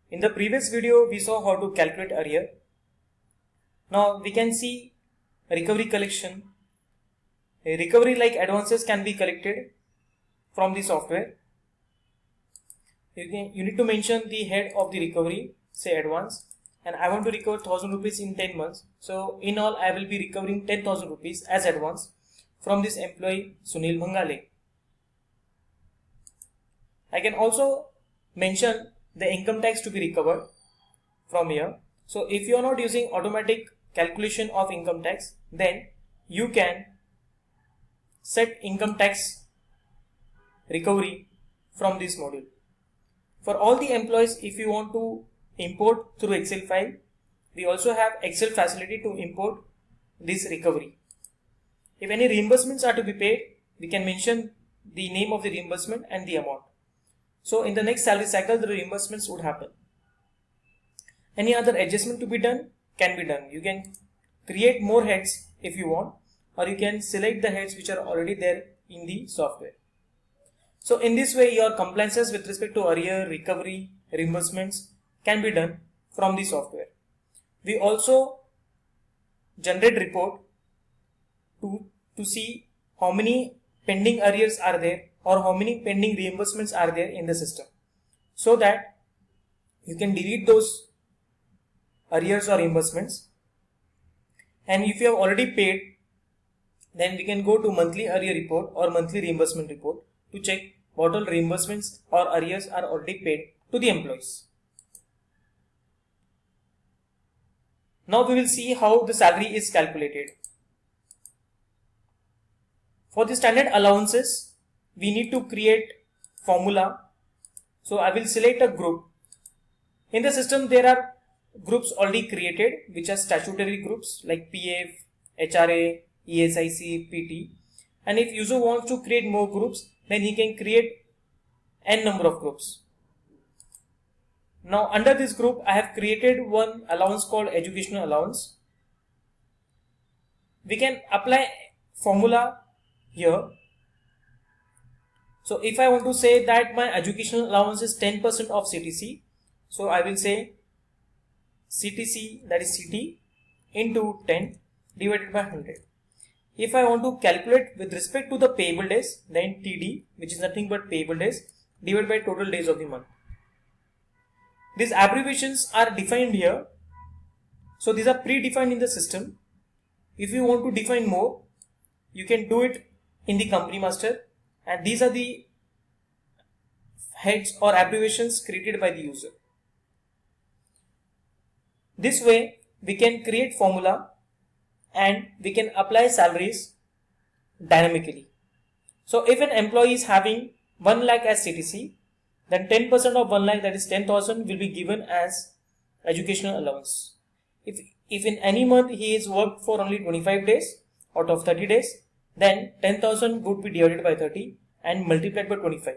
In the previous video, we saw how to calculate arrear. Now we can see recovery collection. A recovery like advances can be collected from the software. You need to mention the head of the recovery, say advance, and I want to recover 1000 rupees in 10 months. So in all, I will be recovering 10,000 rupees as advance from this employee Sunil Bhangale. I can also mention the income tax to be recovered from here. So if you are not using automatic calculation of income tax, then you can set income tax recovery from this module. For all the employees, if you want to import through Excel file, we also have Excel facility to import this recovery. If any reimbursements are to be paid, we can mention the name of the reimbursement and the amount. So in the next salary cycle, the reimbursements would happen. Any other adjustment to be done can be done. You can create more heads if you want, or you can select the heads which are already there in the software. So in this way, your compliances with respect to arrear, recovery, reimbursements can be done from the software. We also generate report to see how many pending arrears are there or how many pending reimbursements are there in the system, so that you can delete those arrears or reimbursements. And if you have already paid, then we can go to monthly arrear report or monthly reimbursement report to check what all reimbursements or arrears are already paid to the employees. Now we will see how the salary is calculated. For the standard allowances, we need to create formula. So I will select a group. In the system, there are groups already created, which are statutory groups like PF, HRA, ESIC, PT. And if user wants to create more groups, then he can create n number of groups. Now under this group, I have created one allowance called educational allowance. We can apply formula here. So if I want to say that my educational allowance is 10% of CTC, so I will say CTC, that is CT, into 10 divided by 100. If I want to calculate with respect to the payable days, then TD, which is nothing but payable days, divided by total days of the month. These abbreviations are defined here. So these are predefined in the system. If you want to define more, you can do it in the company master, and these are the heads or abbreviations created by the user. This way we can create formula and we can apply salaries dynamically. So if an employee is having 1 lakh as CTC, then 10% of 1 lakh, that is 10,000, will be given as educational allowance. If in any month he is worked for only 25 days out of 30 days, then 10,000 would be divided by 30 and multiplied by 25.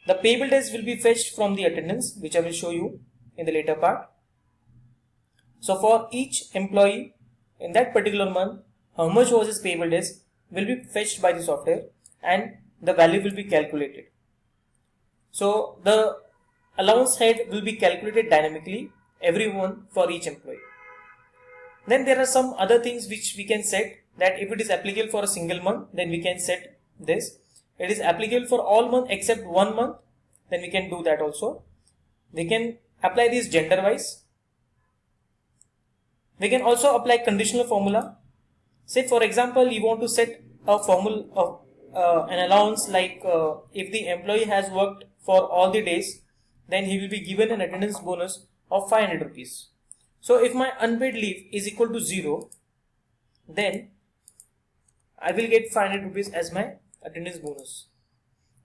The payable days will be fetched from the attendance, which I will show you in the later part. So for each employee in that particular month, how much was his payable days will be fetched by the software and the value will be calculated. So the allowance head will be calculated dynamically, every month for each employee. Then there are some other things which we can set, that if it is applicable for a single month, then we can set this. It is applicable for all months except 1 month, then we can do that also. We can apply this gender wise. We can also apply conditional formula. Say for example, you want to set a formula of an allowance like if the employee has worked for all the days, then he will be given an attendance bonus of 500 rupees. So if my unpaid leave is equal to 0, then I will get 500 rupees as my attendance bonus.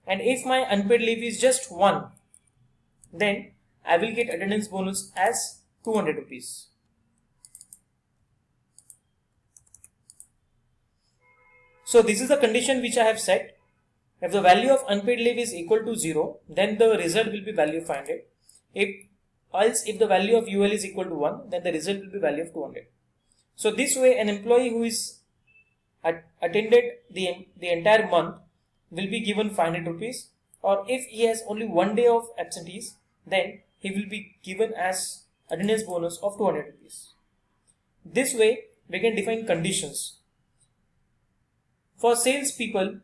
And if my unpaid leave is just 1, then I will get attendance bonus as 200 rupees. So this is the condition which I have set. If the value of unpaid leave is equal to 0, then the result will be value of 500. If the value of UL is equal to 1, then the result will be value of 200. So this way an employee who is attended the entire month will be given 500 rupees, or if he has only 1 day of absentees, then he will be given as attendance bonus of 200 rupees. This way we can define conditions. For sales people,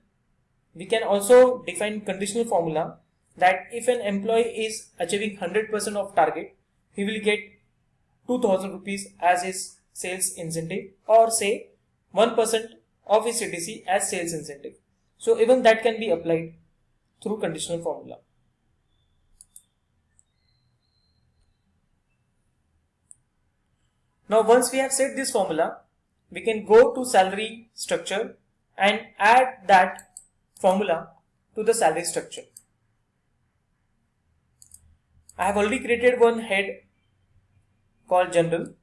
we can also define conditional formula that if an employee is achieving 100% of target, he will get 2000 rupees as his sales incentive, or say 1% of his CTC as sales incentive. So even that can be applied through conditional formula. Now once we have set this formula, we can go to salary structure and add that formula to the salary structure. I have already created one head called general.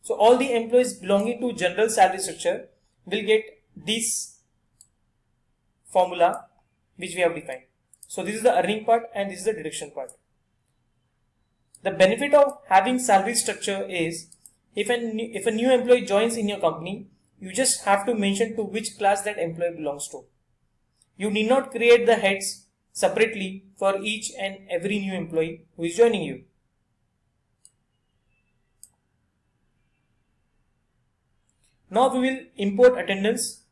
So all the employees belonging to general salary structure will get this formula which we have defined. So this is the earning part and this is the deduction part. The benefit of having salary structure is if a new employee joins in your company, you just have to mention to which class that employee belongs to. You need not create the heads separately for each and every new employee who is joining you. Now we will import attendance.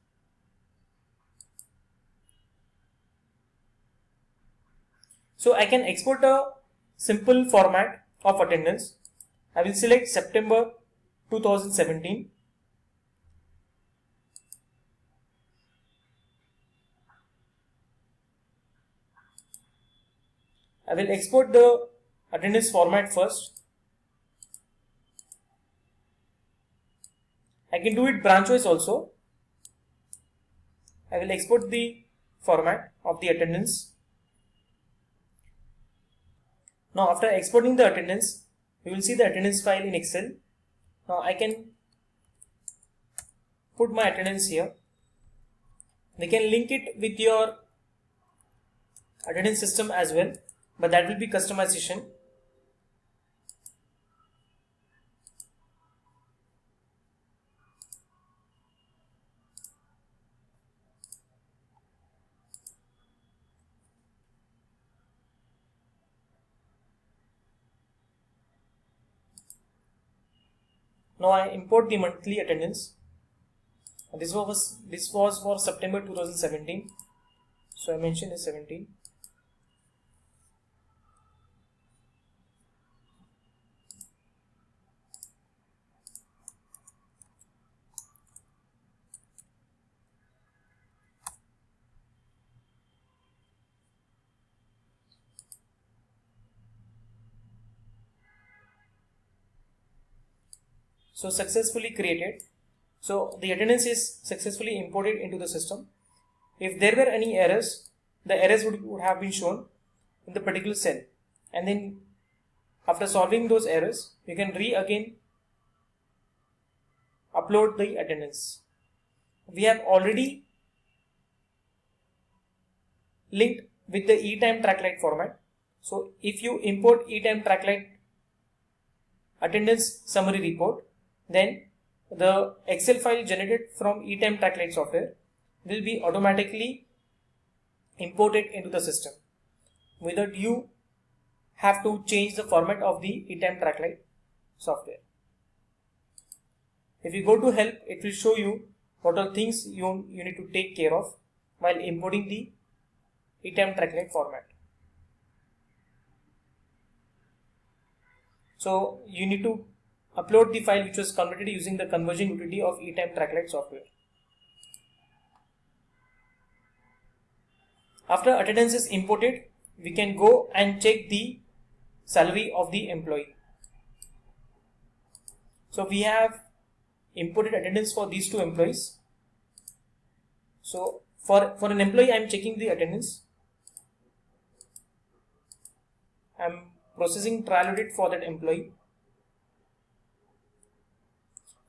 So I can export a simple format of attendance. I will select September 2017. I will export the attendance format first. I can do it branch wise also. I will export the format of the attendance. Now after exporting the attendance, we will see the attendance file in Excel. Now I can put my attendance here. We can link it with your attendance system as well, but that will be customization. Now I import the monthly attendance. This was for September 2017. So I mentioned is 17. So successfully created. So the attendance is successfully imported into the system. If there were any errors, the errors would have been shown in the particular cell. And then after solving those errors, you can again upload the attendance. We have already linked with the eTime TrackLight format. So if you import eTime TrackLight attendance summary report, then the Excel file generated from eTime TrackLight software will be automatically imported into the system without you have to change the format of the eTime TrackLight software. If you go to help, it will show you what are things you need to take care of while importing the eTime TrackLight format. So you need to upload the file which was converted using the conversion utility of eTime TrackLight software. After attendance is imported, we can go and check the salary of the employee. So we have imported attendance for these two employees. So for an employee, I am checking the attendance. I am processing trial audit for that employee.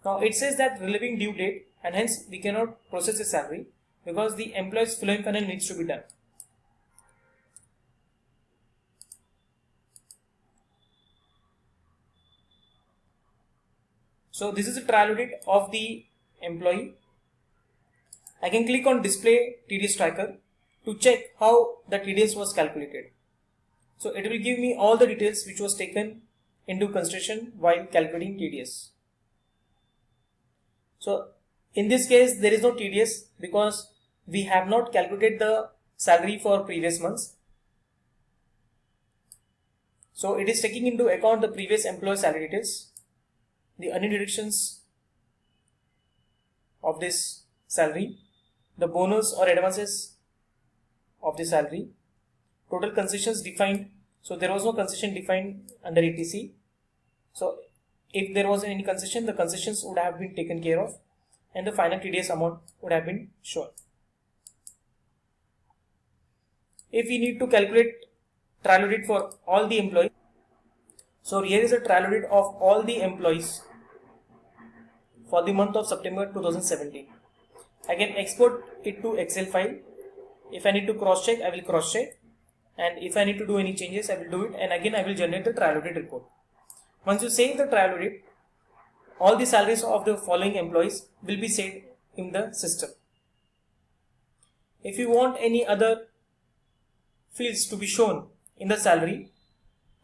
Now it says that relevant due date, and hence we cannot process the salary because the employee's flowing funnel needs to be done. So this is a trial audit of the employee. I can click on display TDS tracker to check how the TDS was calculated. So it will give me all the details which was taken into consideration while calculating TDS. So in this case there is no TDS because we have not calculated the salary for previous months. So it is taking into account the previous employee salary details, the earning deductions of this salary, the bonus or advances of the salary, total concessions defined. So there was no concession defined under ETC. So if there was any concession, the concessions would have been taken care of and the final TDS amount would have been shown. If we need to calculate trial audit for all the employees, so here is a trial audit of all the employees for the month of September 2017. I can export it to Excel file. If I need to cross check, I will cross check, and if I need to do any changes, I will do it, and again I will generate the trial audit report. Once you save the trial audit, all the salaries of the following employees will be saved in the system. If you want any other fields to be shown in the salary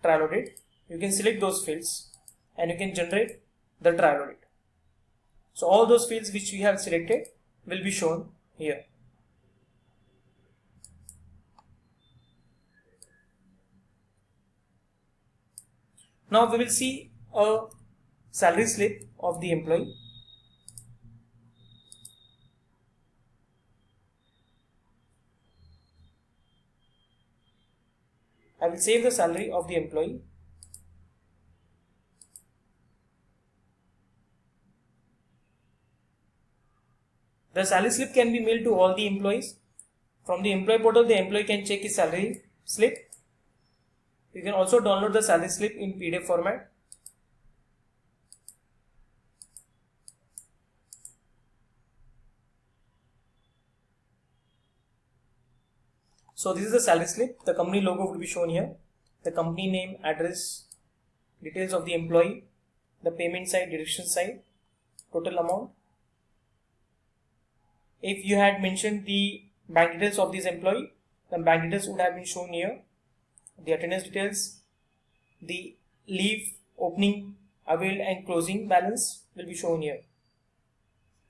trial audit, you can select those fields and you can generate the trial audit. So all those fields which we have selected will be shown here. Now we will see a salary slip of the employee. I will save the salary of the employee. The salary slip can be mailed to all the employees. From the employee portal, the employee can check his salary slip. You can also download the salary slip in PDF format. So this is the salary slip. The company logo will be shown here. The company name, address, details of the employee, the payment side, deduction side, total amount. If you had mentioned the bank details of this employee, the bank details would have been shown here. The attendance details, the leave, opening, availed and closing balance will be shown here.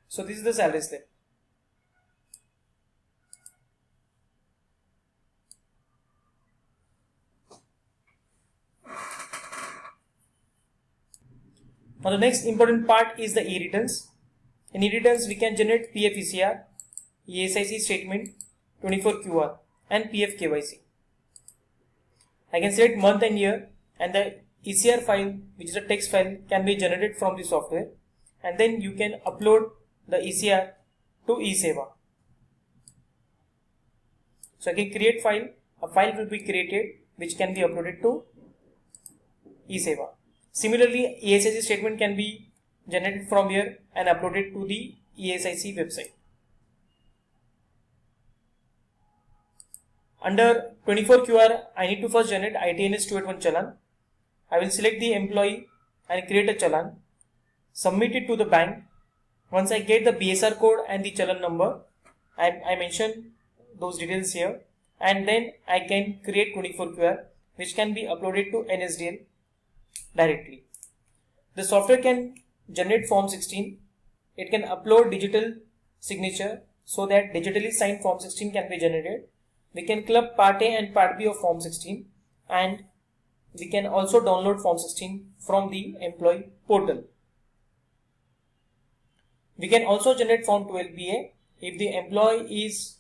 So this is the salary slip. Now the next important part is the e-returns. In e-returns we can generate PF ECR, ESIC statement, 24QR and PF KYC. I can select month and year, and the ECR file, which is a text file, can be generated from the software, and then you can upload the ECR to eSeva. So I can create file, a file will be created which can be uploaded to eSeva. Similarly, ESIC statement can be generated from here and uploaded to the ESIC website. Under 24QR, I need to first generate ITNS 281 challan. I will select the employee and create a challan, submit it to the bank. Once I get the BSR code and the challan number, I mention those details here, and then I can create 24QR, which can be uploaded to NSDL directly. The software can generate Form 16. It can upload digital signature so that digitally signed Form 16 can be generated. We can club Part A and Part B of Form 16, and we can also download Form 16 from the employee portal. We can also generate Form 12BA if the employee is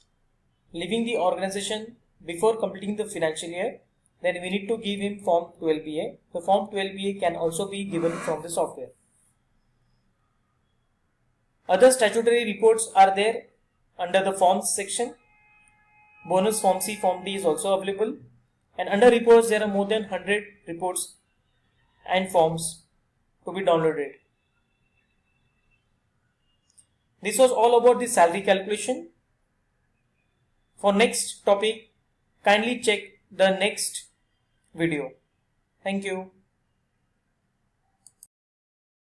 leaving the organization before completing the financial year. Then we need to give him Form 12BA. The Form 12BA can also be given from the software. Other statutory reports are there under the Forms section. Bonus Form C, Form D is also available. And under reports, there are more than 100 reports and forms to be downloaded. This was all about the salary calculation. For next topic, kindly check the next video. Thank you.